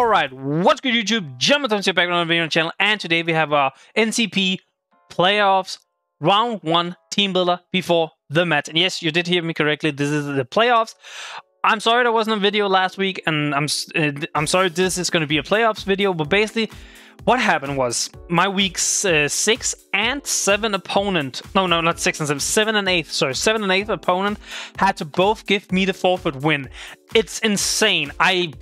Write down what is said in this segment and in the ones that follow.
Alright, what's good YouTube? Jonathan here back on the video channel, and today we have our NCP Playoffs Round 1 Team Builder before the match. And yes, you did hear me correctly, this is the playoffs. I'm sorry there wasn't a video last week, and I'm sorry this is going to be a playoffs video, but basically what happened was my weeks 6 and 7 opponent, no, not 6 and 7, 7 and 8, sorry, 7 and 8 opponent had to both give me the forfeit win. It's insane. I'm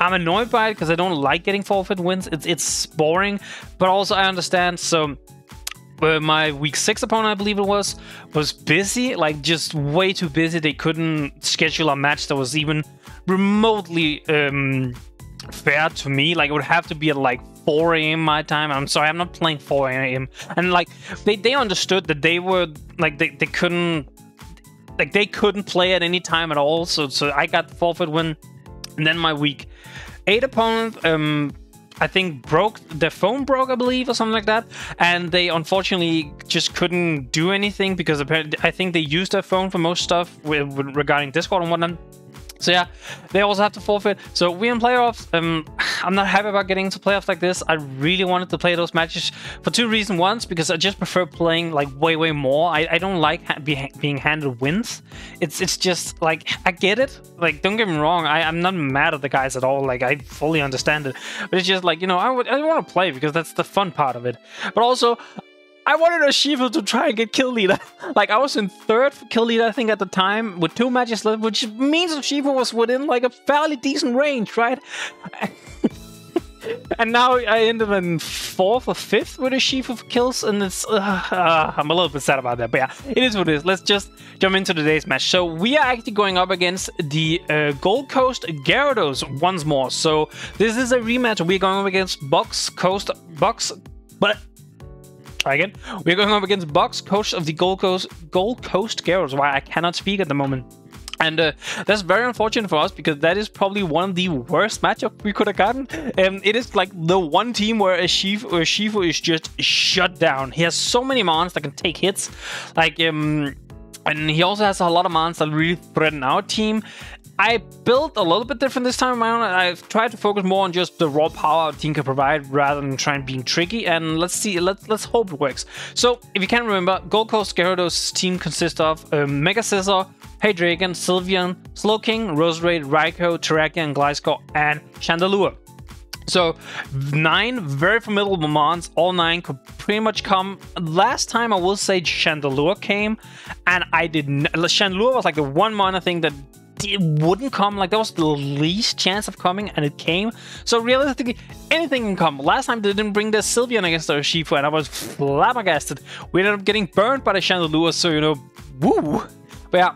annoyed by it because I don't like getting forfeit wins. It's boring, but also I understand. So my week 6 opponent, I believe it was busy, like just way too busy. They couldn't schedule a match that was even remotely fair to me. Like it would have to be at like 4 a.m. my time. I'm sorry, I'm not playing 4 a.m. And like they understood that they were like they couldn't play at any time at all. So I got the forfeit win. And then my week 8 opponent, I think their phone broke, I believe, or something like that, and they unfortunately just couldn't do anything because apparently I think they used their phone for most stuff regarding Discord and whatnot. So yeah, they also have to forfeit. So we're in playoffs. I'm not happy about getting into playoffs like this. I really wanted to play those matches for 2 reasons. One, because I just prefer playing like way more. I don't like being handed wins. It's just like, I get it. Like, don't get me wrong. I'm not mad at the guys at all. Like, I fully understand it. But it's just like, you know, I want to play because that's the fun part of it. But also, I wanted Urshifu to try and get kill leader. Like, I was in 3rd for kill leader, I think, at the time, with 2 matches left, which means Urshifu was within, like, a fairly decent range, right? And now I ended in 4th or 5th with Urshifu for kills, and it's... I'm a little bit sad about that, but yeah, it is what it is. Let's just jump into today's match. So, we are actually going up against the Gold Coast Gyarados once more. So, this is a rematch. We're going up against We're going up against Box, coach of the Gold Coast Gyarados. Why I cannot speak at the moment. And that's very unfortunate for us because that is probably one of the worst matchups we could have gotten. It is like the one team where Urshifu is just shut down. He has so many mons that can take hits. Like, and he also has a lot of mons that really threaten our team. I built a little bit different this time around. I've tried to focus more on just the raw power our team can provide rather than trying being tricky. And let's see, let's hope it works. So, if you can remember, Gold Coast Gyarados' team consists of Mega Scizor, Heydragon, Sylveon, Slowking, Roserade, Raikou, Terrakion, Gliscor, and Chandelure. So, 9 very formidable mons. All 9 could pretty much come. Last time, I will say Chandelure came, and I didn't. Chandelure was like the one mon I think that it wouldn't come. Like, that was the least chance of coming, and it came. So realistically, anything can come. Last time they didn't bring the Sylveon against the Urshifu, and I was flabbergasted. We ended up getting burned by the Chandelure, so, you know, woo. But yeah,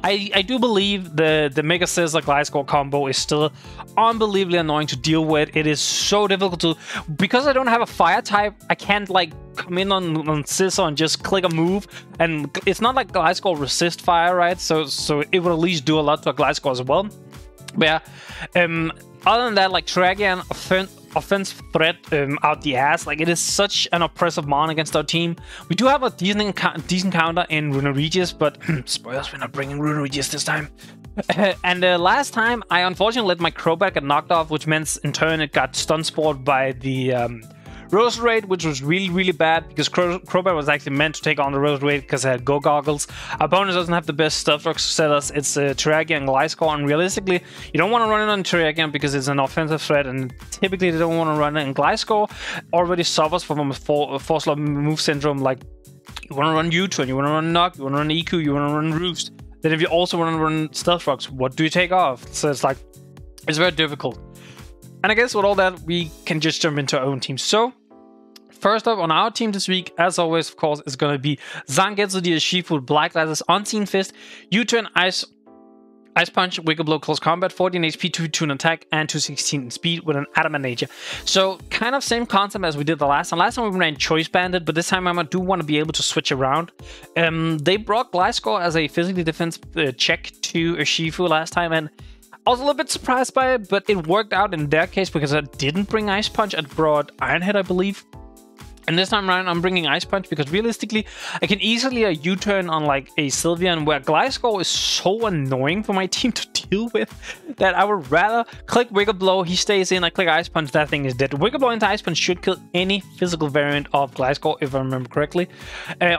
I do believe the Mega Scizor Gliscor combo is still unbelievably annoying to deal with. It is so difficult to... Because I don't have a fire type, I can't, like, come in on Scizor and just click a move. And it's not like Gliscor resist fire, right? So it would at least do a lot to a Gliscor as well. But yeah, other than that, like, Terrakion, offense threat out the ass. Like, it is such an oppressive mon against our team. We do have a decent counter in Runerigus, but spoilers, we're not bringing Runerigus this time. And last time, I unfortunately let my Crobat get knocked off, which meant in turn it got stun spored by the Roserade, which was really bad because Crobat was actually meant to take on the Roserade because it had Go Goggles. Our opponent doesn't have the best stuff to set us. It's Terrakion and Gliscor, and realistically, you don't want to run it on Terrakion because it's an offensive threat, and typically they don't want to run it. And Gliscor already suffers from a four-slot move syndrome. Like, you want to run U-turn, you want to run Knock, you want to run EQ, you want to run Roost. Then if you also want to run Stealth Rocks, what do you take off? So it's like, it's very difficult. And I guess with all that, we can just jump into our own team. So, first up on our team this week, as always, of course, is going to be Zangetsu the Urshifu with Black Glasses, Unseen Fist, U-turn, Ice Punch, Wiggle Blow, Close Combat, 14 HP, 2 in attack, and 216 in speed with an Adamant Nature. So, kind of same concept as we did the last time. Last time we ran Choice Bandit, but this time I do want to be able to switch around. They brought Gliscor as a physically defense check to Urshifu last time, and I was a little bit surprised by it, but it worked out in their case because I didn't bring Ice Punch. I brought Iron Head, I believe. And this time around, I'm bringing Ice Punch because realistically, I can easily U-turn on like a Sylveon where Gliscor is so annoying for my team to deal with that I would rather click Wiggle Blow, he stays in, I click Ice Punch, that thing is dead. Wiggle Blow into Ice Punch should kill any physical variant of Gliscor, if I remember correctly.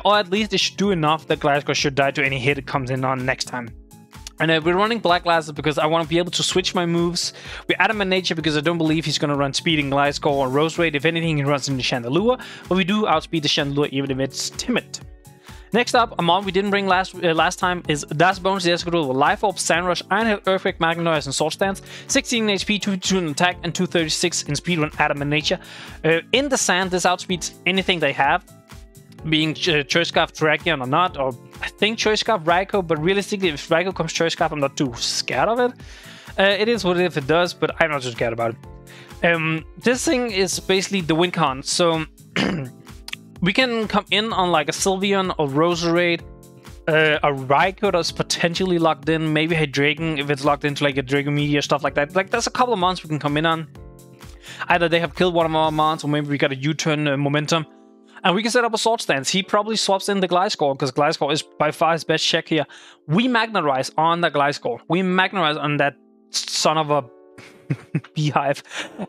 Or at least it should do enough that Gliscor should die to any hit it comes in on next time. And we're running Black Glasses because I want to be able to switch my moves. We Adamant Nature because I don't believe he's going to run Speeding Gliscor or Roserade. If anything, he runs into Chandelure. But we do outspeed the Chandelure even if it's timid. Next up, a mon we didn't bring last time is Das Bones the Escadrille with Life Orb, Sand Rush, Ironhead, Earthquake, Magnoise, and Sword Stance. 16 HP, 222 in attack, and 236 in speed when Adamant Nature. In the sand, this outspeeds anything they have, being Choice Scarf, Terrakion or not, or I think Choice Scarf, Raikou, but realistically, if Raikou comes Choice Scarf, I'm not too scared of it. It is what it is if it does, but I'm not too scared about it. This thing is basically the win con, so we can come in on like a Sylveon or Roserade, a Raikou that's potentially locked in, maybe Hydreigon if it's locked into like a Dragomedia, stuff like that. Like, there's a couple of mons we can come in on. Either they have killed one of our mons, or maybe we got a U-turn momentum. And we can set up a Sword Stance. He probably swaps in the Gliscor, because Gliscor is by far his best check here. We Magnetize on the Gliscor. We Magnetize on that son of a beehive.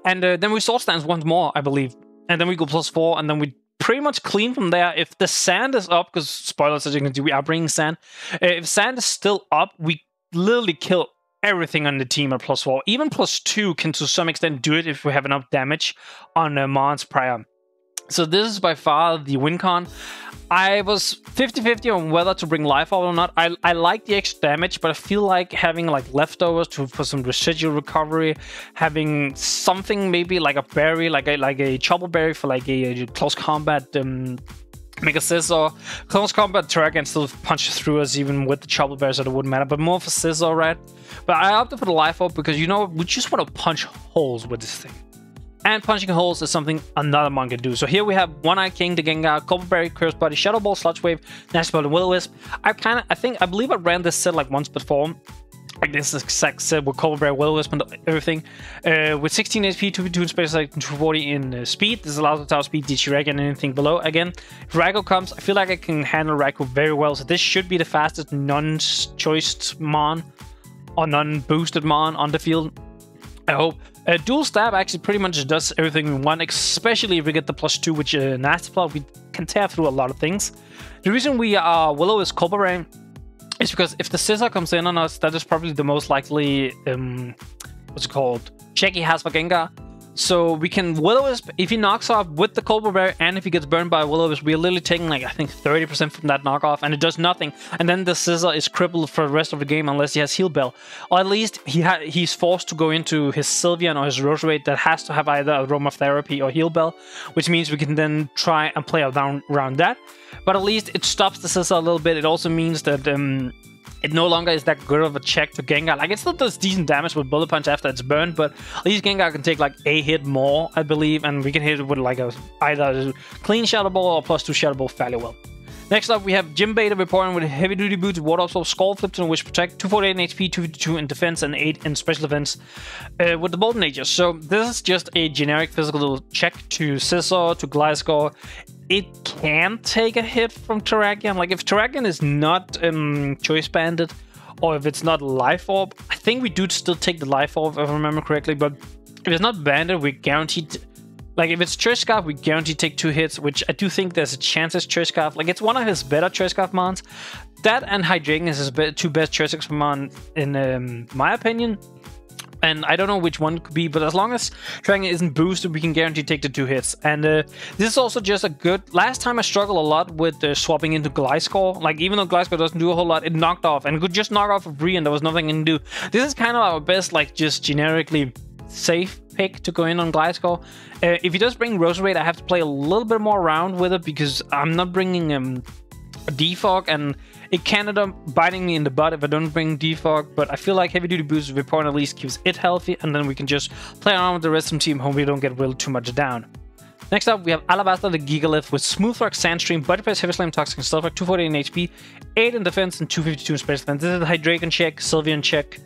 And then we Sword Stance once more, I believe. And then we go +4, and then we pretty much clean from there. If the sand is up, because spoilers, as you can do, we are bringing sand. If sand is still up, we literally kill everything on the team at +4. Even +2 can to some extent do it if we have enough damage on mons prior. So this is by far the win con. I was 50-50 on whether to bring Life Orb or not. I like the extra damage, but I feel like having like leftovers for some residual recovery, having something maybe like a berry, like a Chopper Berry for like a close combat Mega Scizor. Close combat Terrakion still punches through us even with the Chopper Berry, so it wouldn't matter, but more for Scizor, right? But I opted for the Life Orb because, you know, we just want to punch holes with this thing. And punching holes is something another mon can do. So here we have One-Eye King, the Gengar, Copper Berry, Curse Body, Shadow Ball, Sludge Wave, Nasty Ball, and Will-O-Wisp. I believe I ran this set like once before. Like this exact set with Copper Berry, Will-O-Wisp, and everything. With 16 HP, 2v2 in space, like 240 in speed. This allows us to outspeed Digirak and anything below. Again, if Raikou comes, I feel like I can handle Raikou very well. So this should be the fastest non-choiced mon or non-boosted mon on the field. I hope. Dual Stab actually pretty much does everything we want, especially if we get the +2, which Nasty Plot, we can tear through a lot of things. The reason we are Willow is Copper Berry is because if the Scizor comes in on us, that is probably the most likely, check he has for Gengar. So we can Will-O-Wisp, if he knocks off with the Copper Berry, and if he gets burned by Will-O-Wisp, we're literally taking like, I think 30% from that knockoff, and it does nothing. And then the Scizor is crippled for the rest of the game unless he has Heal Bell. Or at least he's forced to go into his Sylveon or his Roserade that has to have either Aromatherapy or Heal Bell, which means we can then try and play around that. But at least it stops the Scizor a little bit. It also means that it no longer is that good of a check to Gengar. Like, it still does decent damage with Bullet Punch after it's burned, but at least Gengar can take like a hit more, I believe, and we can hit it with like either a clean Shadow Ball or +2 Shadow Ball fairly well. Next up, we have Gym Beta reporting with Heavy Duty Boots, Water Absorb, Skull Flip, and Wish Protect, 248 in HP, 252 in defense, and 8 in special defense with the Bolden Nature. So this is just a generic physical check to Scizor, to Gliscor. It can take a hit from Terrakion. Like, if Terrakion is not Choice Banded, or if it's not Life Orb, I think we do still take the Life Orb, if I remember correctly, but if it's not Banded, we're guaranteed... Like, if it's Choice Scarf, we guarantee take 2 hits, which I do think there's a chance it's Choice Scarf. Like, it's one of his better Choice Scarf mons. That and Hydreigon is his 2 best Choice Scarf mon, in my opinion. And I don't know which one it could be, but as long as Terrakion isn't boosted, we can guarantee take the 2 hits. And this is also just a good... Last time I struggled a lot with swapping into Gliscor. Like, even though Gliscor doesn't do a whole lot, it knocked off. And it could just knock off a free, and there was nothing it can do. This is kind of our best, like, just generically safe pick to go in on Gliscor. If he does bring Roserade, I have to play a little bit more around with it, because I'm not bringing a Defog, and it can end up biting me in the butt if I don't bring Defog, but I feel like Heavy Duty Boost report at least keeps it healthy, and then we can just play around with the rest of the team, hope we don't get willed too much down. Next up, we have Alabasta the Gigalith with Smooth Rock, Sandstream, Body Press, Heavy Slam, Toxic, and Stealth Rock, 248 in HP, 8 in defense, and 252 in special defense. This is the Hydreigon check, Sylveon check,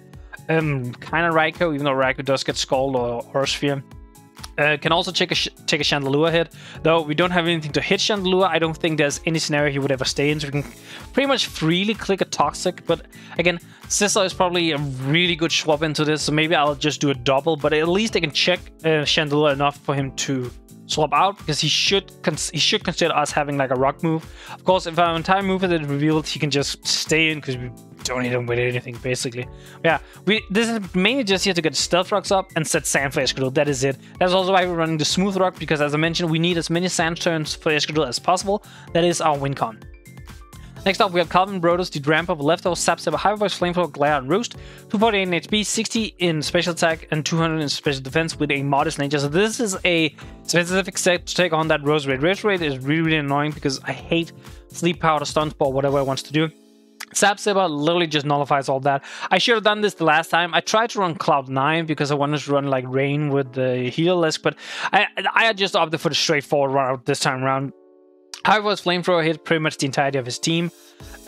kind of Raikou, even though Raikou does get Scald or Sphere. Can also take a Chandelure hit, though we don't have anything to hit Chandelure. I don't think there's any scenario he would ever stay in, so we can pretty much freely click a Toxic. But again, Scizor is probably a really good swap into this, so maybe I'll just do a double, but at least I can check Chandelure enough for him to swap out, because he should consider us having like a rock move. Of course, if our entire move is revealed, he can just stay in because we don't need him with anything, basically. Yeah, this is mainly just here to get Stealth Rocks up and set Sand for Escudero. That is it. That's also why we're running the Smooth Rock, because as I mentioned, we need as many Sand turns for Escudero as possible. That is our win con. Next up, we have Calvin, Brodus, the Drampa, Leftovers, Sapsipper, Hyper Voice, Flamethrower, Glare, and Roost. 248 in HP, 60 in special attack, and 200 in special defense with a modest nature. So this is a specific set to take on that Roserade. Roserade is really, really annoying because I hate Sleep Powder, Stun Spore, whatever it wants to do. Sapsipper literally just nullifies all that. I should have done this the last time. I tried to run Cloud9 because I wanted to run like Rain with the Heal-less, but I just opted for the straightforward route this time around. However, his Flamethrower hit pretty much the entirety of his team.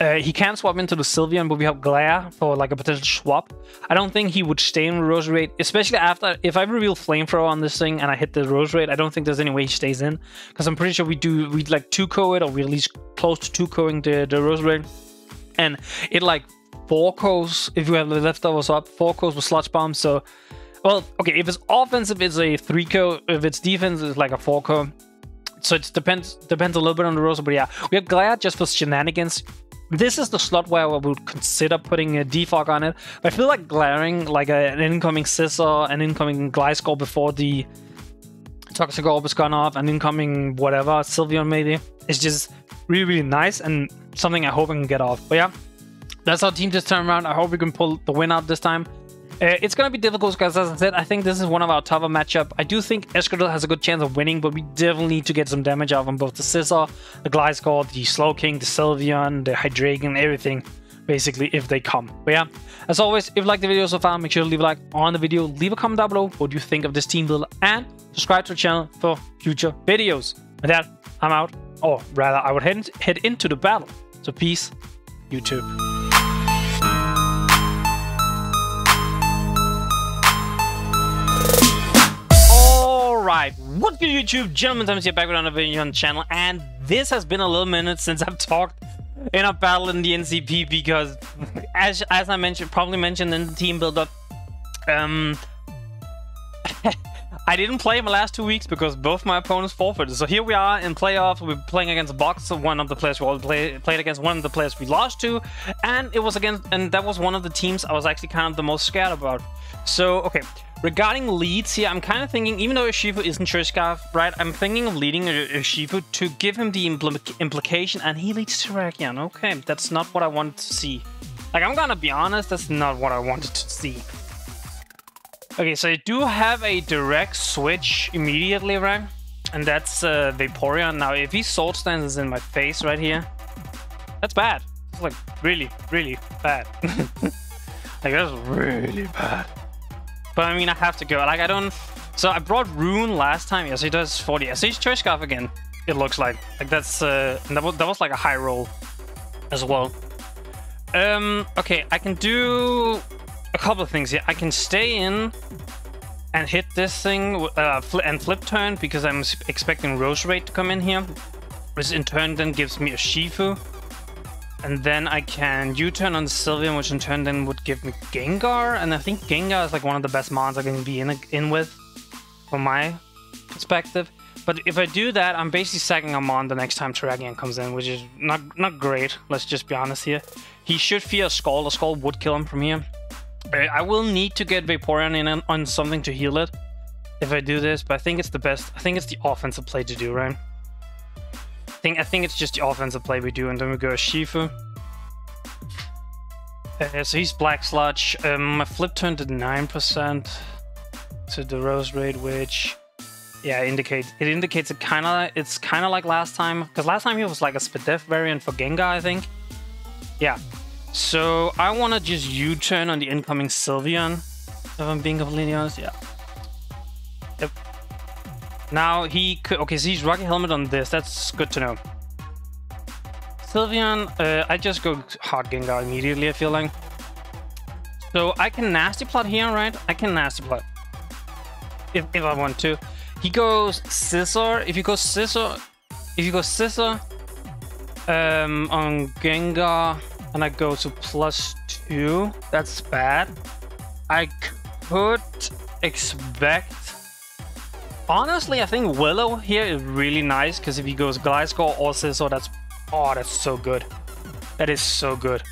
He can swap into the Sylveon, but we have Glare for like a potential swap. I don't think he would stay in Roserade, especially after, if I reveal Flamethrower on this thing and I hit the Roserade, I don't think there's any way he stays in, because I'm pretty sure we'd like 2-ko it, or we're at least close to 2-koing the Roserade. And it like 4-kos if you have the Leftovers up, 4-kos with Sludge Bomb. So, well, okay, if it's offensive, it's a 3-ko. If it's defense, it's like a 4-ko. So it depends a little bit on the roster, but yeah, we have Glare just for shenanigans. This is the slot where I would consider putting a Defog on it. But I feel like glaring like an incoming Scizor, an incoming Gliscor before the Toxic Orb is gone off, an incoming whatever, Sylveon maybe. It's just really, really nice and something I hope I can get off. But yeah, that's our team this time around. I hope we can pull the win out this time. It's going to be difficult because, as I said, I think this is one of our tougher matchup. I do think Escudero has a good chance of winning, but we definitely need to get some damage off on both the Scizor, the Gliscor, the Slowking, the Sylveon, the Hydreigon, everything, basically, if they come. But yeah, as always, if you like the video so far, make sure to leave a like on the video, leave a comment down below what you think of this team build, and subscribe to the channel for future videos. With that, I'm out, or rather, I would head into the battle. So peace, YouTube. Alright, what good YouTube, gentlemen, Thomas here, back with another video on the channel, and this has been a little minute since I've talked in a battle in the NCP, because as I probably mentioned in the team build-up, I didn't play my last 2 weeks because both my opponents forfeited. So here we are in playoffs. We're playing against Box, one of the players we all played against, one of the players we lost to, and that was one of the teams I was actually kind of the most scared about. So okay. Regarding leads here, I'm kind of thinking, even though Urshifu isn't Trish-Scarf, right, I'm thinking of leading Urshifu to give him the implication, and he leads Terrakion. Okay, that's not what I wanted to see. Like, I'm gonna be honest, that's not what I wanted to see. Okay, so I do have a direct switch immediately, right? And that's Vaporeon. Now, if he Sword Stances in my face right here, that's bad. It's like really, really bad. Like, that's really bad. But I mean, I have to go. Like, I don't. So I brought Rune last time. Yes, he does 40. Yes, he's Choice Scarf again. It looks like that's that was like a high roll as well. Okay, I can do a couple of things here. I can stay in and hit this thing and flip turn because I'm expecting Roserade to come in here, which in turn then gives me a Urshifu. And then I can U-turn on the Sylveon, which in turn then would give me Gengar. And I think Gengar is like one of the best mons I can be in with, from my perspective. But if I do that, I'm basically sacking a mon the next time Terrakion comes in, which is not great. Let's just be honest here. He should fear a Skull. A Skull would kill him from here. I will need to get Vaporeon in on something to heal it if I do this, but I think it's the best. I think it's the offensive play to do, right? I think it's just the offensive play we do, and then we go Urshifu. So he's Black Sludge. My flip turn did 9% to the Roserade, which, yeah, indicates it's kind of like last time, because last time he was like a Spadef variant for Gengar, I think. Yeah. So I want to just U-turn on the incoming Sylveon, if I'm being completely honest. Yeah. Yep. Now he could. Okay, so he's Rocky Helmet on this. That's good to know. Sylveon, I just go hard Gengar immediately, I feel like. So I can Nasty Plot here, right? I can Nasty Plot if I want to. He goes Scissor. If you go Scissor on Gengar, and I go to +2, that's bad. I could expect... Honestly, I think Willow here is really nice, because if he goes Gliscor or Scissor, that's... Oh, that's so good. That is so good.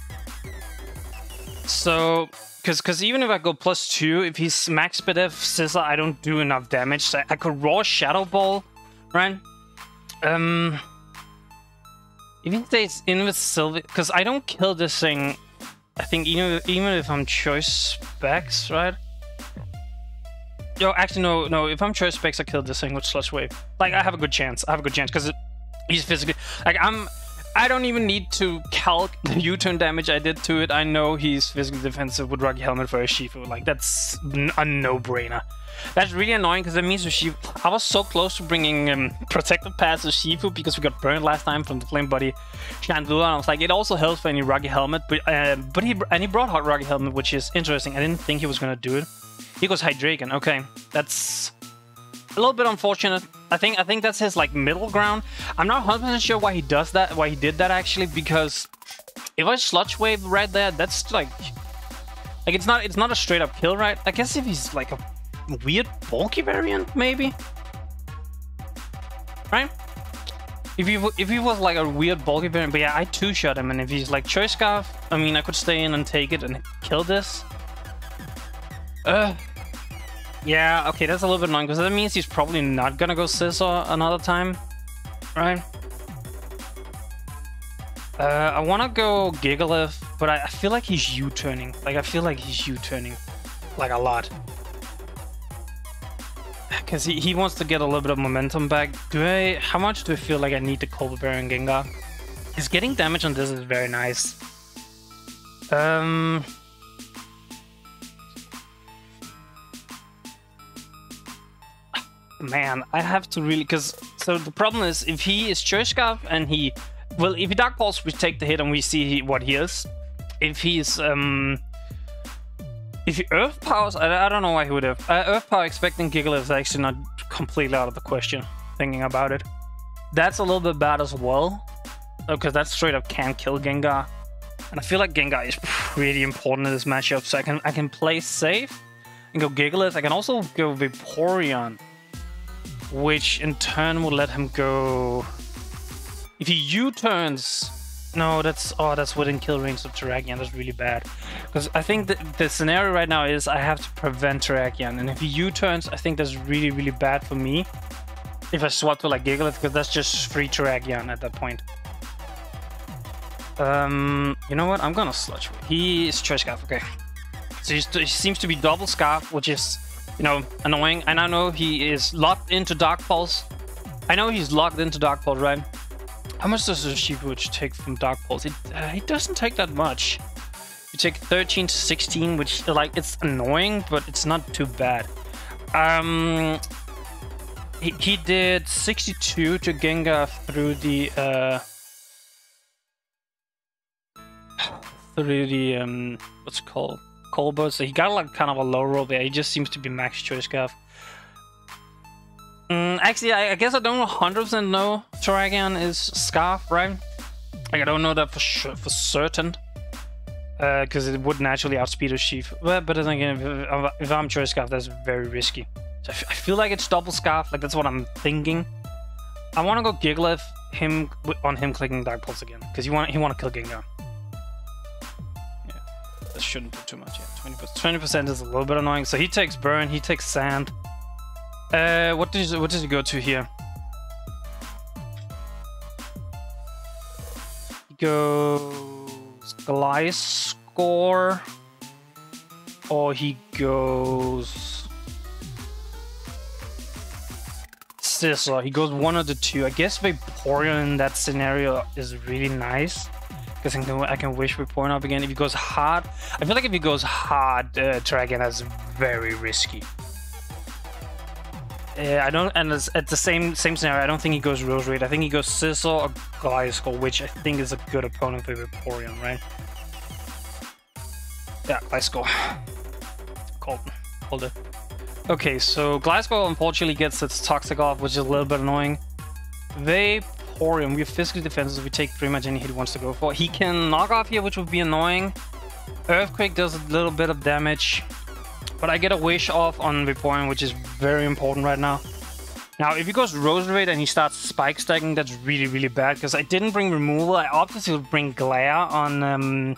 So... Because even if I go +2, if he's max speed F Scissor, I don't do enough damage. So I could raw Shadow Ball, right? Even if it's Invincibility, because I don't kill this thing. I think even if I'm Choice Specs, right? Yo, actually no. If I'm Choice Specs, I kill this thing with Sludge Wave. Like I have a good chance. because he's physically like I don't even need to calc the U-turn damage I did to it. I know he's physically defensive with Rocky Helmet for Urshifu. Like, that's a no-brainer. That's really annoying because that means Urshifu... I was so close to bringing Protective Pass Urshifu because we got burned last time from the Flame Body Chandelure. And I was like, it also helps for any Rocky Helmet. But he brought Hot Rocky Helmet, which is interesting. I didn't think he was going to do it. He goes Hydreigon. Okay, that's... a little bit unfortunate. I think that's his like middle ground. I'm not 100% sure why he does that. Why he did that actually, because if I Sludge Wave right there, that's like it's not a straight up kill, right? I guess if he's like a weird bulky variant, maybe, right? If he was like a weird bulky variant, but yeah, I two-shot him, and if he's like Choice Scarf, I mean, I could stay in and take it and kill this. Yeah, okay, that's a little bit annoying, because that means he's probably not gonna go Scissor another time, right? I wanna go Gigalith, but I feel like he's U-turning. Like, I feel like he's U-turning, like, a lot. Because he wants to get a little bit of momentum back. How much do I feel like I need to Colbur Berry and Gengar? He's getting damage on this is very nice. Man, I have to really... So the problem is, if he is Choice Scarf and he... Well, if he Dark Pulse, we take the hit and we see what he is. If he's... If he Earth Powers... I don't know why he would have. Earth Power expecting Gigalith is actually not completely out of the question, thinking about it. That's a little bit bad as well. Because that straight up can't kill Gengar. And I feel like Gengar is pretty important in this matchup. So I can play safe and go Gigalith. I can also go Vaporeon, which in turn will let him go... If he U-turns... No, that's within kill range of Terrakion. That's really bad. Because I think the scenario right now is I have to prevent Terrakion. And if he U-turns, I think that's really, really bad for me. If I swap to like Gigalith, because that's just free Terrakion at that point. You know what? I'm gonna Sludge. He is Choice Scarf, okay. So he seems to be double Scarf, which is... you know, annoying. And I know he is locked into Dark Pulse. I know he's locked into Dark Pulse, right? How much does a Urshifu take from Dark Pulse? It doesn't take that much. You take 13 to 16, which, like, it's annoying, but it's not too bad. He did 62 to Gengar through the, what's it called? Colbur, so he got like kind of a low roll there. He just seems to be max Choice Scarf. Actually, I guess I don't 100% know Terrakion is Scarf, right? Like, I don't know that for certain. Because it would naturally outspeed Urshifu. But then again, if I'm Choice Scarf, that's very risky. So I feel like it's double Scarf, like that's what I'm thinking. I want to go Gigalith on him clicking Dark Pulse again, because he want to kill Gengar. That shouldn't do too much. Yeah, 20% is a little bit annoying. So he takes Burn, he takes Sand. What does he go to here? He goes Gliscor, or he goes Scissor. He goes one of the two. I guess Vaporeon in that scenario is really nice, because I can wish Vaporeon up again. If he goes hard, I feel like if he goes hard, Terrakion is very risky. I don't, and at the same scenario, I don't think he goes Roserade. I think he goes Scissor or Gliscor, which I think is a good opponent for Vaporeon, right? Yeah, Gliscor. Called it. Okay, so Gliscor unfortunately gets its Toxic off, which is a little bit annoying. Vaporeon, we're physically defensive, we take pretty much any hit he wants to go for. He can knock off here, which would be annoying. Earthquake does a little bit of damage, but I get a Wish off on Vaporeon, which is very important right now. Now, if he goes Roserade and he starts Spike Stacking, that's really, really bad, because I didn't bring Removal. I opted to bring Glare on,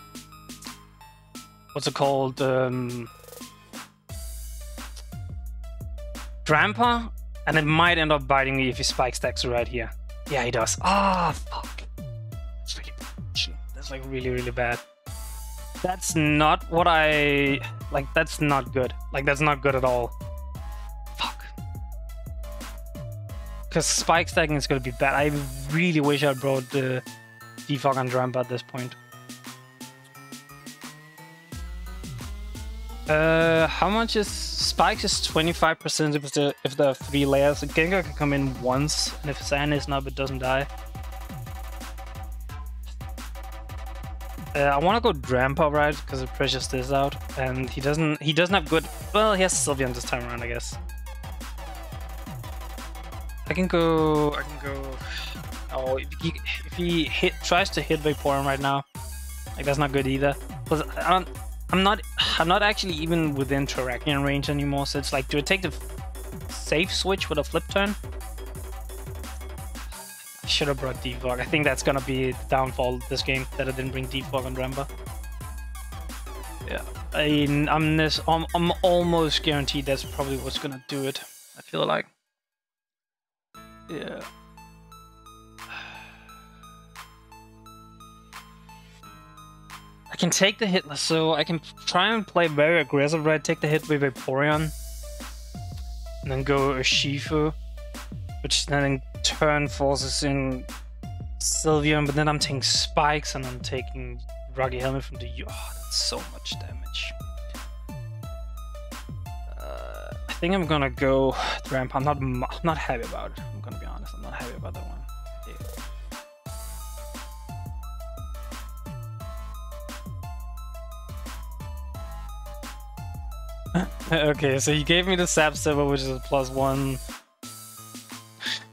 what's it called? Drampa, and it might end up biting me if he Spike Stacks right here. Yeah, he does. Ah, fuck. That's really bad. That's like really, really bad. That's not what I... Like, that's not good. Like, that's not good at all. Fuck. Because Spike Stacking is going to be bad. I really wish I brought the Defog on Drampa at this point. How much is... Spikes is 25% if there are 3 layers. So Gengar can come in once, and if Sand is not, it doesn't die. I want to go Drampa, right? Because it pressures this out, and he doesn't have good... Well, he has Sylveon this time around, I guess. I can go... Oh, if he tries to hit Vaporeon right now, like that's not good either. Plus, I'm not actually even within Terrakion range anymore, so it's like, do I take the safe switch with a flip turn? I should have brought Defog. I think that's gonna be the downfall of this game, that I didn't bring Defog on Drampa. Yeah, I'm almost guaranteed that's probably what's gonna do it. I feel like. Yeah. I can take the hit, so I can try and play very aggressive, right? Take the hit with Vaporeon, and then go Urshifu, which then in turn forces in Sylveon, but then I'm taking Spikes and I'm taking Rocky Helmet from the... Oh, that's so much damage. I think I'm gonna go Drampa. I'm not happy about it. I'm gonna be honest. I'm not happy about that one. Okay, so he gave me the Sap Silver, which is a +1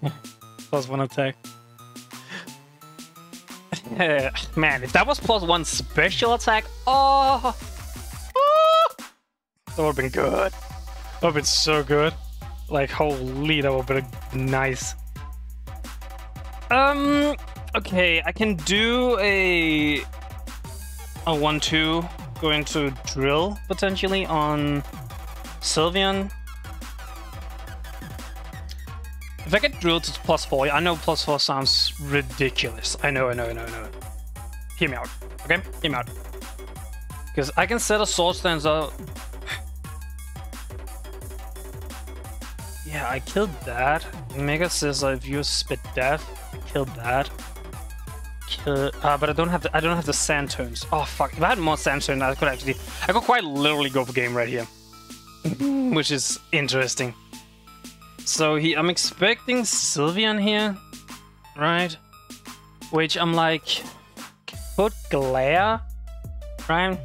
+1 attack. Man, if that was +1 special attack, that would have been good. That would have been so good. Like, holy, that would have been nice. Okay, I can do a 1-2 going to Drill potentially on Sylveon. If I get Drill to +4, I know +4 sounds ridiculous. I know. Hear me out, okay? Hear me out. Because I can set a Swords Dance up. Yeah, I killed that. Mega Scissor, if you spit Death, I killed that. But I don't have the Sand turns. Oh fuck! If I had more Sand turns, I could quite literally go for game right here, which is interesting. So I'm expecting Sylveon here, right? Which I'm like, put Glare, right?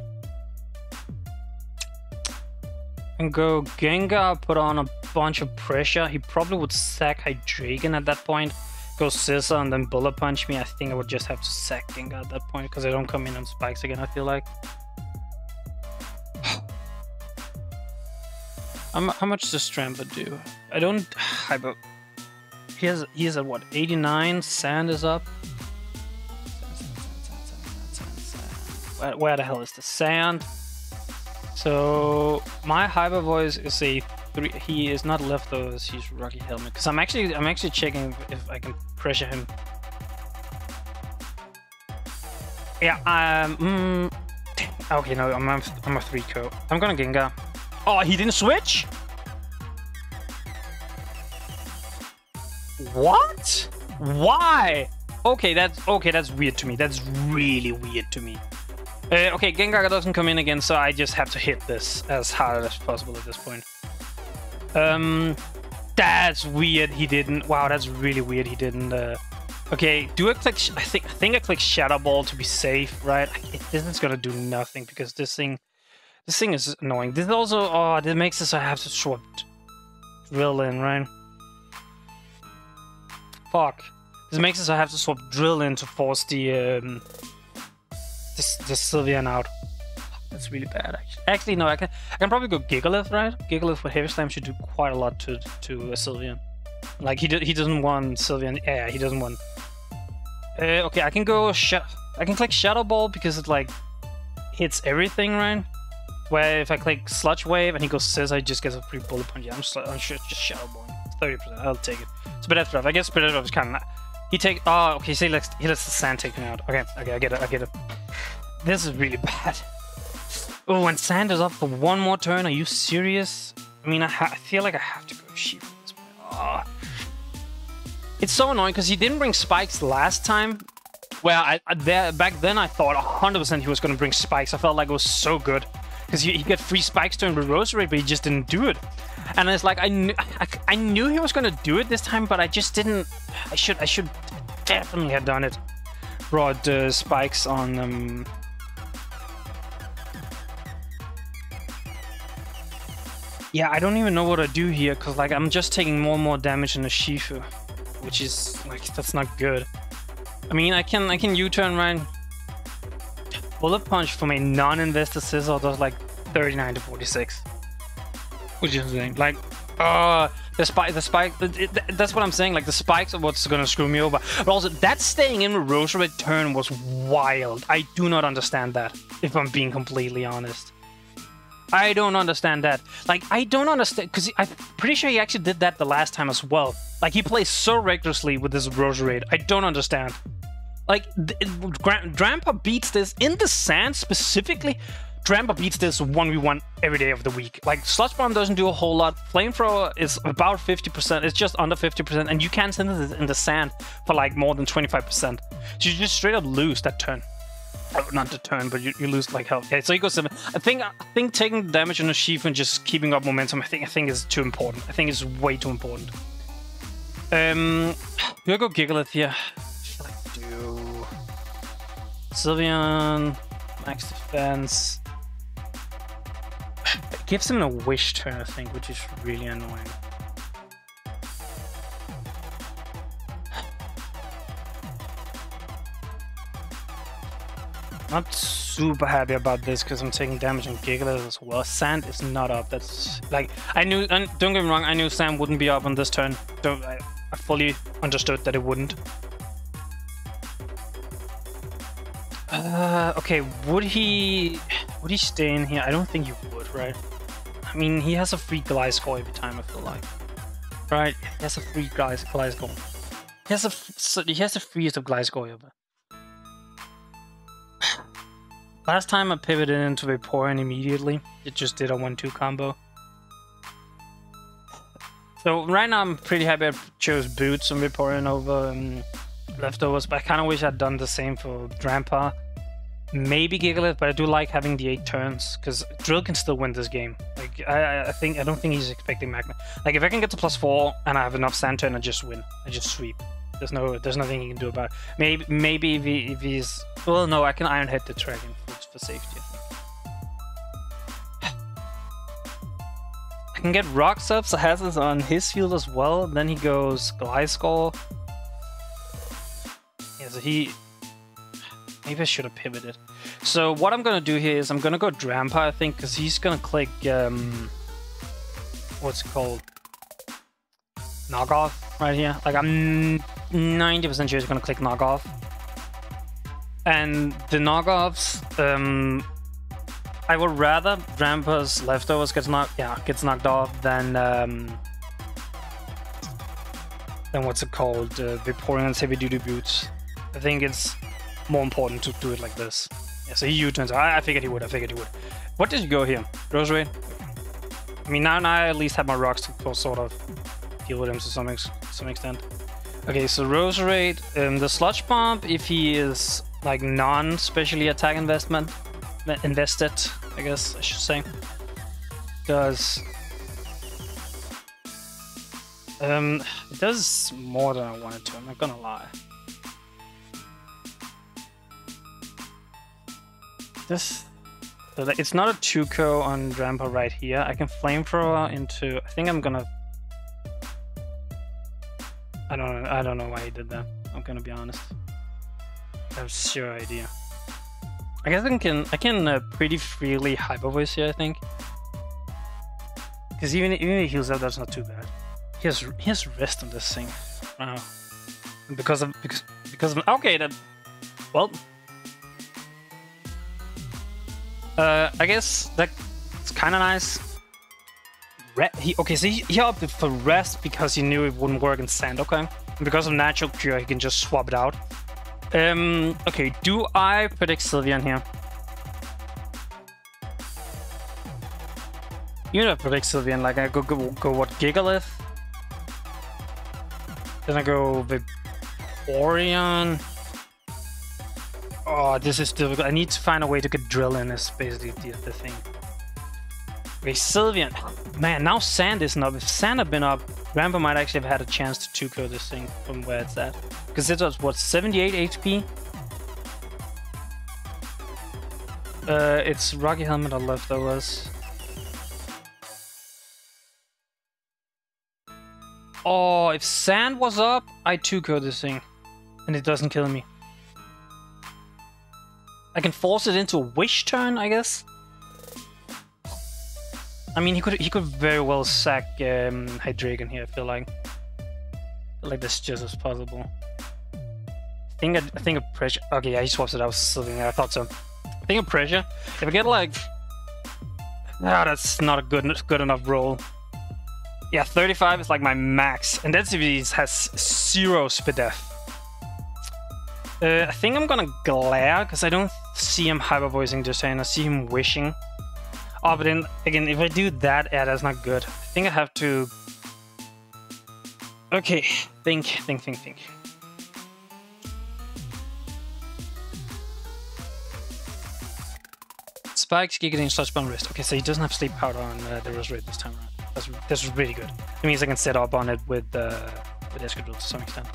And go Gengar, put on a bunch of pressure. He probably would sack Hydreigon at that point. Go Scissor and then Bullet Punch me. I think I would just have to sack Gengar at that point because I don't come in on Spikes again, I feel like. How much does Drampa do? I don't... He is at what? 89? Sand is up. Where the hell is the Sand? So my Hyper Voice is a 3. He is not Leftovers. He's Rocky Helmet. Because I'm actually checking if I can pressure him. Yeah. Okay, no, I'm a 3-co. I'm gonna Gengar. Oh, he didn't switch? What? Why? Okay, that's weird to me. That's really weird to me. Okay, Gengar doesn't come in again, so I just have to hit this as hard as possible at this point. That's weird. He didn't. Wow, that's really weird. He didn't. Okay, do I click? I think I click Shadow Ball to be safe, right? This is gonna do nothing because this thing is annoying. This also, this makes it so I have to swap drill in, right? Fuck. This makes it so I have to sort of drill in to force the Sylveon out. That's really bad, actually. Actually, no, I can probably go Gigalith, right? Gigalith with Heavy Slam should do quite a lot to a Sylveon. Like, he doesn't want Sylveon. Yeah, he doesn't want... okay, I can go... I can click Shadow Ball because it, like, hits everything, right? Where if I click Sludge Wave and he goes Scissor, I just get a free Bullet Punch. Yeah, I'm just Shadow Balling. 30%, I'll take it. Spinetta Drop. I guess Spinetta Drop is kind of... He take... Oh, okay, so he lets the sand take me out. Okay, I get it. This is really bad. Oh, and sand is up for one more turn. Are you serious? I mean, I feel like I have to go Sheep at this point. Oh. It's so annoying because he didn't bring spikes last time. Where back then I thought 100% he was going to bring spikes. I felt like it was so good. Because he got free spikes turn with Roserade, but he just didn't do it. And it's like, I knew he was going to do it this time, but I just didn't... I should definitely have done it. Brought spikes on... Yeah, I don't even know what to do here, because like I'm just taking more and more damage in the Shifu. Which is, like, that's not good. I mean, I can U-turn, right? Bullet Punch from a non-invested Scizor does like 39 to 46. Which is insane. Like, the spike, that's what I'm saying. Like, the spikes are what's gonna screw me over. But also, that staying in with Roserade turn was wild. I do not understand that, if I'm being completely honest. I don't understand that. Like, I don't understand, because I'm pretty sure he actually did that the last time as well. Like, he plays so recklessly with this Roserade. I don't understand. Like, Drampa beats this in the sand specifically. Drampa beats this 1v1 every day of the week. Like, Sludge Bomb doesn't do a whole lot. Flamethrower is about 50%. It's just under 50%. And you can't send it in the sand for like more than 25%. So you just straight up lose that turn. Oh, not the turn, but you lose like health. Okay, so he goes 7. I think taking damage on the Sheaf and just keeping up momentum, I think is too important. I think it's way too important. We'll go Gigalith here. What should I do? Sylveon, max defense. It gives him a wish turn, I think, which is really annoying. Not super happy about this because I'm taking damage on Gigalith as well. Sand is not up. That's like I knew. And don't get me wrong, I knew Sand wouldn't be up on this turn. I fully understood that it wouldn't. Okay, would he stay in here? I don't think he would, right? I mean, he has a free Gliscor every time, I feel like. Right? He has a free Gliscor. He has a freest of Gliscor ever. Last time I pivoted into Vaporeon immediately. It just did a 1-2 combo. So right now I'm pretty happy I chose Boots and Vaporeon over Leftovers, but I kind of wish I'd done the same for Drampa. Maybe Gigalith, but I do like having the 8 turns, because Drill can still win this game. Like, I don't think he's expecting Magma. Like, if I can get to +4 and I have enough Sand turn, I just win. I just sweep. There's nothing he can do about it. Maybe if he's... Well, no, I can Iron Head the Dragon for safety, I think. I can get Rocks up, so has this on his field as well. Then he goes Gliscor. Yeah, so he... Maybe I should have pivoted. So what I'm going to do here is I'm going to go Drampa, I think, because he's going to click... what's it called? Knockoff right here. Like, I'm 90% sure he's going to click Knockoff. And the Knockoffs, I would rather Drampa's Leftovers gets knocked off than what's it called? Vaporeon's Heavy Duty Boots. I think it's more important to do it like this. Yeah, so he U-turns. I figured he would. What did you go here? Roserade? I mean, now I at least have my rocks to sort of deal with him to some extent. Okay, so Roserade, the Sludge Bomb, if he is like non-specially attack invested, I guess I should say, does it does more than I wanted to. I'm not gonna lie. It's not a 2-ko on Drampa right here. I can Flamethrower into... I think I'm gonna I don't know why he did that. I'm gonna be honest. I have zero idea. I guess I can pretty freely hyper voice here, I think. Because even if he heals up, that's not too bad. He has rest on this thing. Wow. Because of okay, that, well, I guess that's kind of nice. So he opted for rest because he knew it wouldn't work in sand. Okay, and because of natural cure, he can just swap it out. Okay, do I predict Sylveon here? You know, predict Sylveon. Like I go what, Gigalith? Then I go Vaporeon. Oh, this is difficult. I need to find a way to get Drill in. Is basically the thing. Okay, Sylveon. Man, now Sand isn't up. If Sand had been up, Grandpa might actually have had a chance to 2-KO this thing from where it's at. Because it was, what, 78 HP? It's Rocky Helmet or Leftovers. Oh, if Sand was up, I 2-KO this thing. And it doesn't kill me. I can force it into a Wish turn, I guess. I mean, he could very well sack Hydreigon here. I feel like that's just as possible. I think of pressure. Okay, yeah, he swaps it out with Sylveon. I thought so. I think of pressure. If I get like, that's not a good enough roll. Yeah, 35 is like my max, and that's if he has 0 speed def. I think I'm gonna Glare because I don't see him hyper voicing this turn. I see him wishing. Oh, but then again, if I do that, yeah, that's not good. I think I have to. Okay, think. Spikes, Giga Sludge Bomb, Wrist. Okay, so he doesn't have Sleep Powder on the Roserade this time around. That's really good. It means I can set up on it with Escadrille to some extent.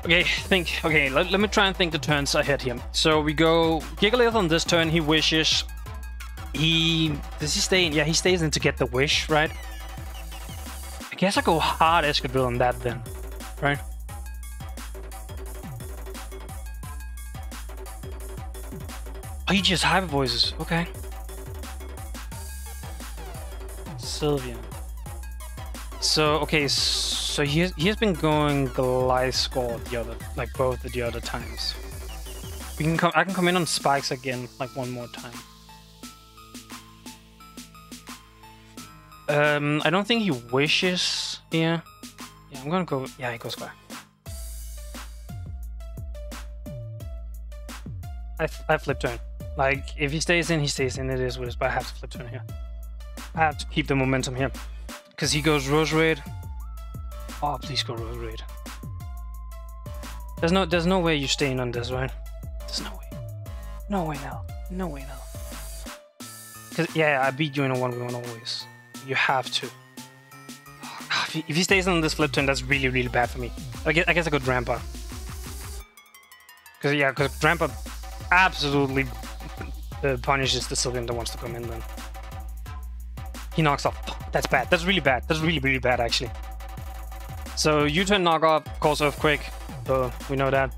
Okay, think. Okay, let me try and think the turns ahead here. So we go Gigalith on this turn. He wishes. Does he stay in? Yeah, he stays in to get the wish, right? I guess I go hard Escadrille on that then, right? Oh, he just hyper voices. Okay. Sylveon. So okay, so he has been going Gliscor the other, like both of the other times. I can come in on Spikes again, like one more time. I don't think he wishes here. Yeah, I'm gonna go. Yeah, he goes back. I flip turn. Like if he stays in, he stays in. It is what it is. But I have to flip turn here. I have to keep the momentum here. Because he goes Roserade. Oh, please go Roserade. There's no way you're staying on this, right? There's no way. No way now. No way now. Because, yeah, I beat you in a 1v1 always. You have to. Oh, if he stays on this flip turn, that's really, really bad for me. I guess I go Drampa. Because Drampa absolutely punishes the Sylveon that wants to come in then. He knocks off. That's bad. That's really bad. That's really, really bad, actually. So, U-turn knock off, of course, Earthquake. So, we know that.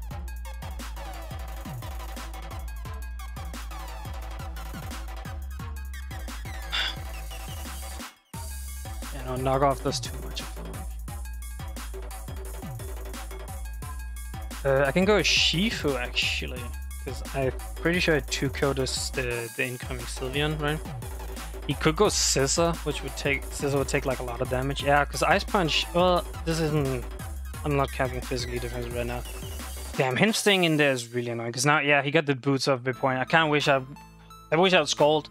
Yeah, no, knock off does too much, I feel like. I can go Shifu, actually. Because I'm pretty sure I 2-KO the incoming Sylveon, right? He could go Scissor, which would take like a lot of damage. Yeah, because Ice Punch. Well, this isn't. I'm not counting physically defense right now. Damn, him staying in there is really annoying. Because now, yeah, he got the boots of Vaporeon. I wish I'd Scald,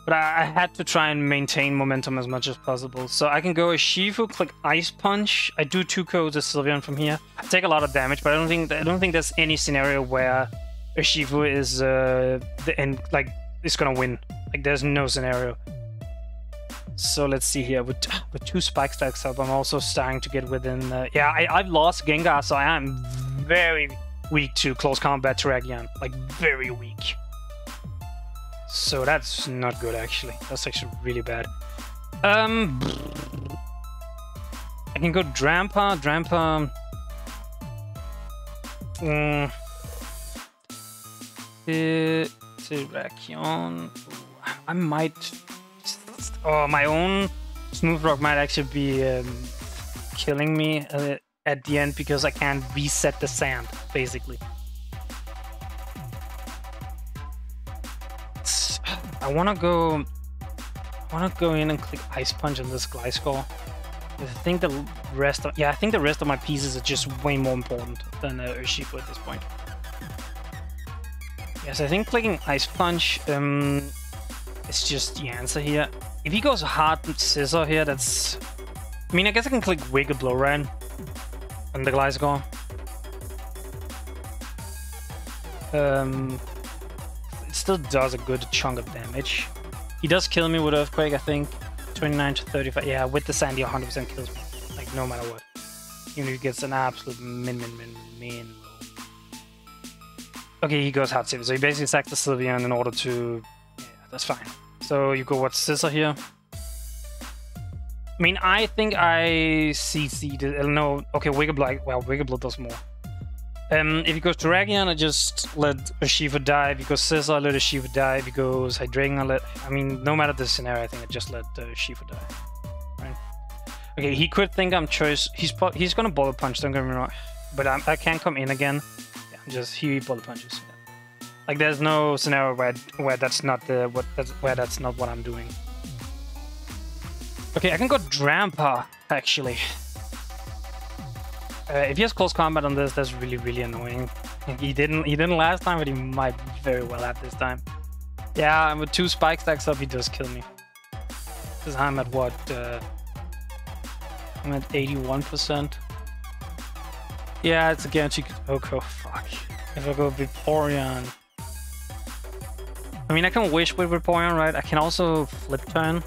but I had to try and maintain momentum as much as possible. So I can go a Shifu, click Ice Punch. I do 2-KO the Sylveon from here. I take a lot of damage, but I don't think there's any scenario where a Shifu is the end, like, is gonna win. Like, there's no scenario. So let's see here. With 2 Spike stacks up, I'm also starting to get within... yeah, I've lost Gengar, so I am very weak to close combat Terrakion. Like, very weak. So that's not good, actually. That's actually really bad. can go Drampa. Terrakion. I might. Oh, my own Smooth Rock might actually be killing me at the end because I can't reset the sand, basically. I wanna go in and click Ice Punch on this Gliscor. I think the rest of my pieces are just way more important than Urshifu at this point. Yes, I think clicking Ice Punch is just the answer here. If he goes hard Scissor here, that's... I mean, I guess I can click Wiggle Blow, right? On the Gliscor. It still does a good chunk of damage. He does kill me with Earthquake, I think. 29 to 35. Yeah, with the Sandy, 100% kills me. Like, no matter what. Even if he gets an absolute min. Okay, he goes hard Sylveon. So he basically sacked the Sylveon in order to... Yeah, that's fine. So you go what, Scissor here? I mean, I think I CC'd it. No, okay, Wiggle Blow. Well, Wiggle Blow does more. If he goes Terrakion, I just let Urshifu die. If he goes Scissor, I let Urshifu die. If he goes Hydreigon, I let... I mean, no matter the scenario, I think I just let Urshifu die. Right? Okay, he could think I'm choice. He's gonna Bullet Punch, don't get me wrong. But I can't come in again. Yeah, just he Bullet Punches. Yeah. Like, there's no scenario where that's not that's not what I'm doing. Okay, I can go Drampa, actually. If he has close combat on this, that's really annoying. He didn't last time, but he might very well have this time. Yeah, and with 2 spike stacks up, he does kill me. Because I'm at what? I'm at 81%. Yeah, it's a guarantee. Okay, fuck. If I go Vaporeon. I mean, I can wish with Vaporeon, right? I can also flip turn.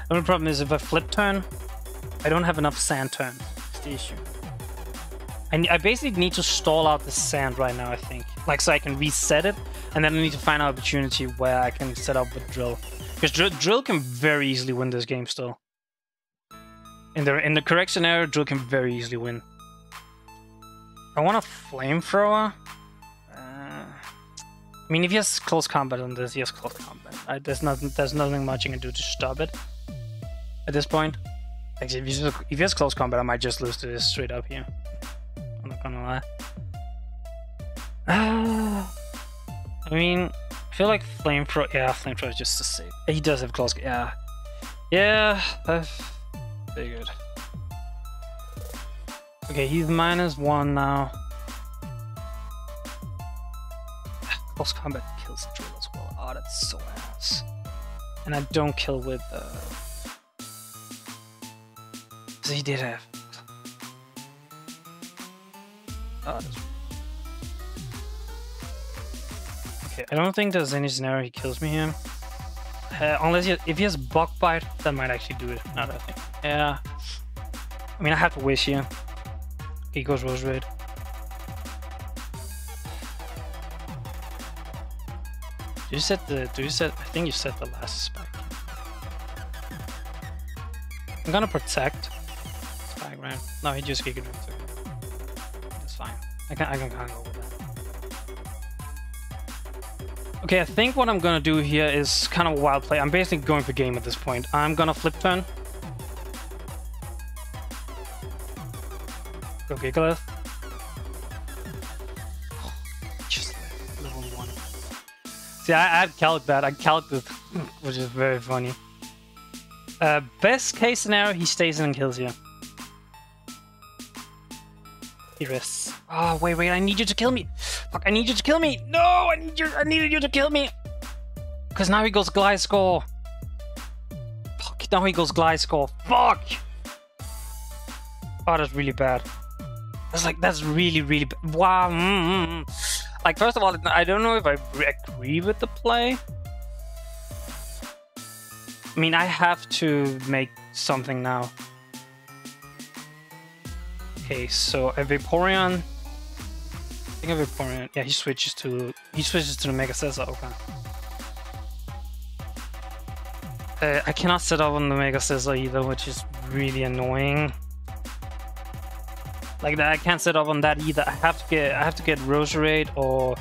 The only problem is if I flip turn, I don't have enough sand turn. That's the issue. I basically need to stall out the sand right now, I think. Like, so I can reset it, and then I need to find an opportunity where I can set up with Drill. Because Drill can very easily win this game still. In the correct scenario, Drill can very easily win. I want a Flamethrower. I mean, if he has close combat on this, he has close combat. There's nothing much I can do to stop it at this point. Actually, if he has close combat, I might just lose to this straight up here. I'm not gonna lie. I mean, I feel like Flamethrower... Yeah, Flamethrower is just a save. He does have close... Yeah. Yeah, that's very good. Okay, he's -1 now. Close combat kills Drill as well. Oh, that's so ass. And I don't kill with... So he did have... Oh, that's... Okay, I don't think there's any scenario he kills me here. Unless if he has Bug Bite, that might actually do it. Not that thing. Yeah. I mean, I have to wish here. He goes Roserade. I think you set the last spike. I'm gonna protect. Spike round. No, he just Giga Drain. That's fine. I can kind of go with that. Okay, I think what I'm gonna do here is kind of a wild play. I'm basically going for game at this point. I'm gonna flip turn. Go Gigalith. Just level 1. See, I had calced that. I calced it, which is very funny. Best case scenario, he stays in and kills you. He rests. Oh, wait, I need you to kill me. Fuck, I need you to kill me. No, I needed you to kill me. Because now he goes Gliscor. Fuck, now he goes Gliscor. Fuck. Oh, that's really bad. That's really bad. Wow. Like, first of all, I don't know if I agree with the play. I mean, I have to make something now. Okay, so a Vaporeon. I think a Vaporeon. Yeah, he switches to the Mega Scizor. Okay. I cannot set up on the Mega Scissor either, which is really annoying. Like that, I can't set up on that either. I have to get Roserade or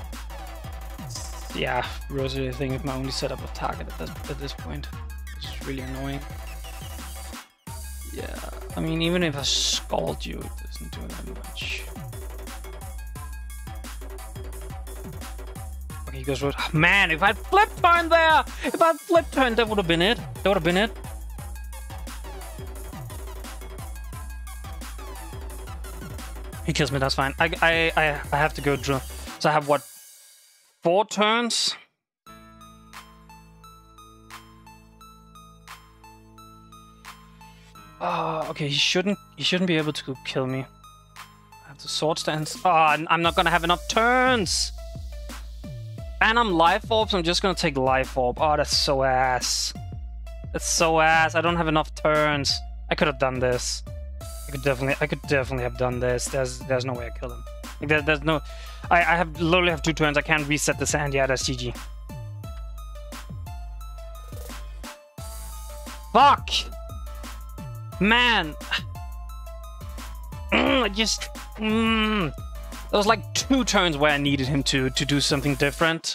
yeah, Roserade. I think is my only setup of target at this point, which is really annoying. Yeah, I mean, even if I scald you, it doesn't do that much. Okay, he goes Rose. Oh, man, if I'd flip turn there, that would have been it. That would have been it. He kills me, that's fine. I have to go drill. So I have what, 4 turns? Oh, okay, he shouldn't be able to kill me. I have the sword stance. Oh, I'm not gonna have enough turns. And I'm life orb, so I'm just gonna take life orb. Oh, that's so ass. That's so ass. I don't have enough turns. I could have done this. I could definitely have done this. There's no way I kill him. Like, there's no. I literally have 2 turns. I can't reset the sand. Yeah, that's GG. Fuck, man. I just. There was like 2 turns where I needed him to do something different.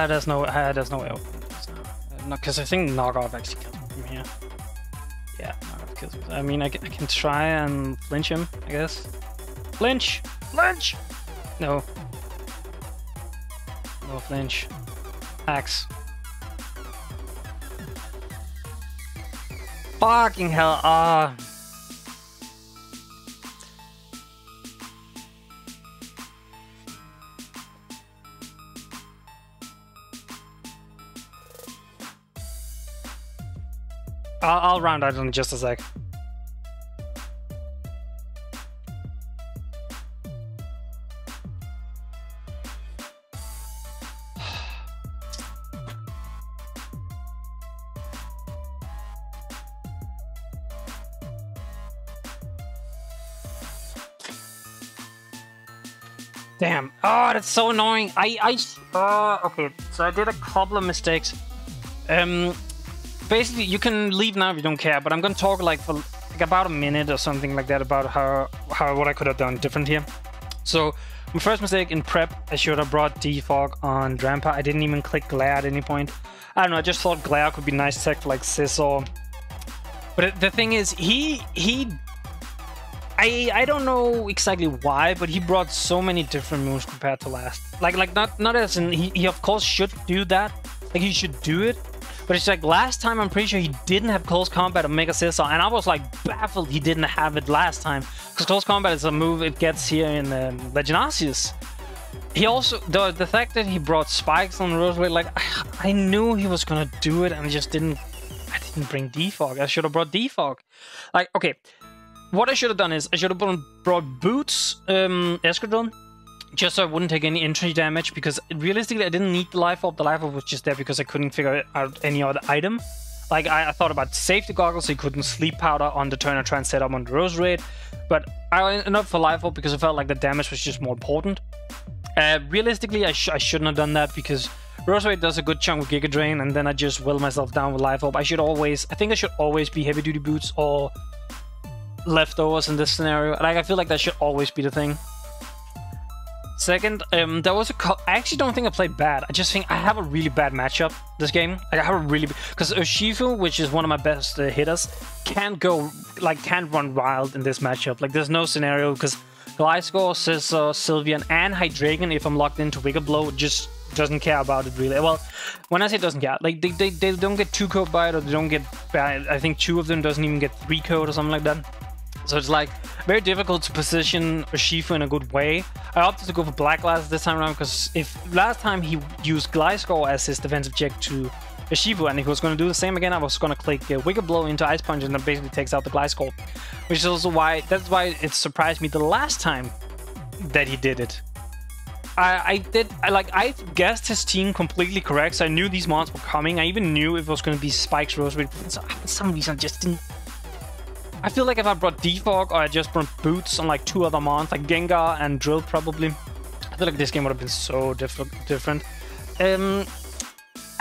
There's no way open this now. No, because I think knockoff actually kills me from here. Yeah, knockoff kills me. I mean, I can try and flinch him, I guess. Flinch! Flinch! No. No flinch. Axe. Fucking hell! Ah. I'll round out in just a sec. Damn. Oh, that's so annoying. Okay, so I did a couple of mistakes. Basically, you can leave now if you don't care, but I'm gonna talk like for like about a minute or something like that about what I could have done different here. So my first mistake in prep, I should have brought Defog on Drampa. I didn't even click Glare at any point. I don't know, I just thought Glare could be nice tech for like Scissor. But the thing is, I don't know exactly why, but he brought so many different moves compared to last. Like not as in he of course should do that. Like he should do it. But it's like last time I'm pretty sure he didn't have close combat or Mega Scissor, and I was like baffled he didn't have it last time. Because close combat is a move it gets here in Legend Arceus. He also, the fact that he brought spikes on Roserade, like I knew he was gonna do it and I didn't bring Defog. I should have brought Defog. Like, okay, what I should have done is I should have brought Boots, Escadron, just so I wouldn't take any entry damage, because realistically I didn't need the life orb. The life orb was just there because I couldn't figure out any other item. Like I thought about safety goggles so he couldn't sleep powder on the turn and try and set up on the Roserade, but I ended up for life orb because I felt like the damage was just more important. Realistically I shouldn't have done that, because Roserade does a good chunk with Giga Drain and then I just will myself down with life orb. I think I should always be heavy duty boots or leftovers in this scenario. Like I feel like that should always be the thing. Second, there was I actually don't think I played bad. I just think I have a really bad matchup this game. Like I have a really, because Urshifu, which is one of my best hitters, can't run wild in this matchup. Like there's no scenario, because Gliscor, Scissor, Sylveon, and Hydreigon, if I'm locked into Wiggle Blow, just doesn't care about it really. Well, when I say doesn't care, like they don't get 2 code by it, or they don't get bad. I think 2 of them doesn't even get 3 code or something like that. So it's like very difficult to position Urshifu in a good way. I opted to go for Black Glass this time around because if last time he used Gliscor as his defensive check to Urshifu, and if he was going to do the same again, I was going to click Wicked Blow into Ice Punch, and that basically takes out the Gliscor. Which is also why, that's why it surprised me the last time that he did it. I guessed his team completely correct, so I knew these mons were coming. I even knew if it was going to be Spikes Rosary. So for some reason I just didn't. I feel like if I brought Defog or I just brought Boots on like 2 other mons, like Gengar and Drill probably, I feel like this game would have been so different.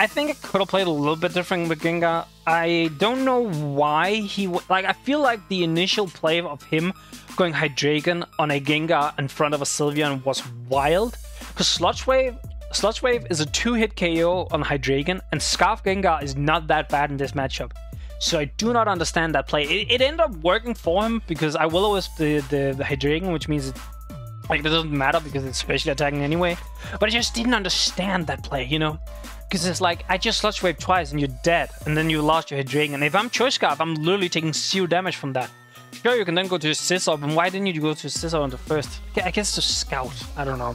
I think I could have played a little bit different with Gengar. I don't know why he like. I feel like the initial play of him going Hydreigon on a Gengar in front of a Sylveon was wild, because Sludge Wave is a 2-hit KO on Hydreigon, and Scarf Gengar is not that bad in this matchup. So I do not understand that play. It ended up working for him because I will always the Hydreigon, which means it doesn't matter because it's specially attacking anyway. But I just didn't understand that play, you know? Because it's like, I just Sludge Wave twice and you're dead, and then you lost your Hydreigon. And if I'm Choice Scarf, I'm literally taking 0 damage from that. Sure, you can then go to Scizor, but why didn't you go to Scizor on the first? I guess to Scout, I don't know.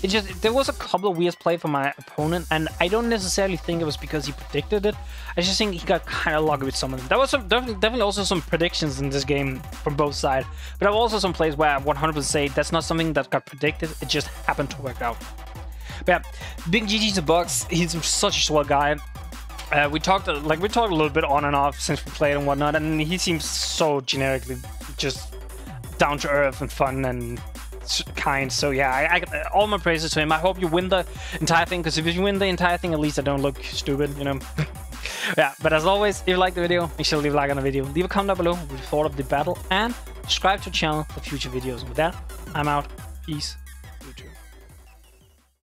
It just, there was a couple of weird play from my opponent, and I don't necessarily think it was because he predicted it. I just think he got kind of lucky with some of them. There was some, definitely also some predictions in this game from both sides, but there were also some plays where I 100% say that's not something that got predicted, it just happened to work out. But yeah, big GG to Bucks. He's such a swell guy. We talked a little bit on and off since we played and whatnot, and he seems so generically just down to earth and fun and kind. So yeah, I all my praises to him. I hope you win the entire thing, because if you win the entire thing, at least I don't look stupid, you know. Yeah, but as always, if you liked the video, make sure to leave a like on the video, leave a comment down below with your thought of the battle, and subscribe to the channel for future videos. With that, I'm out. Peace.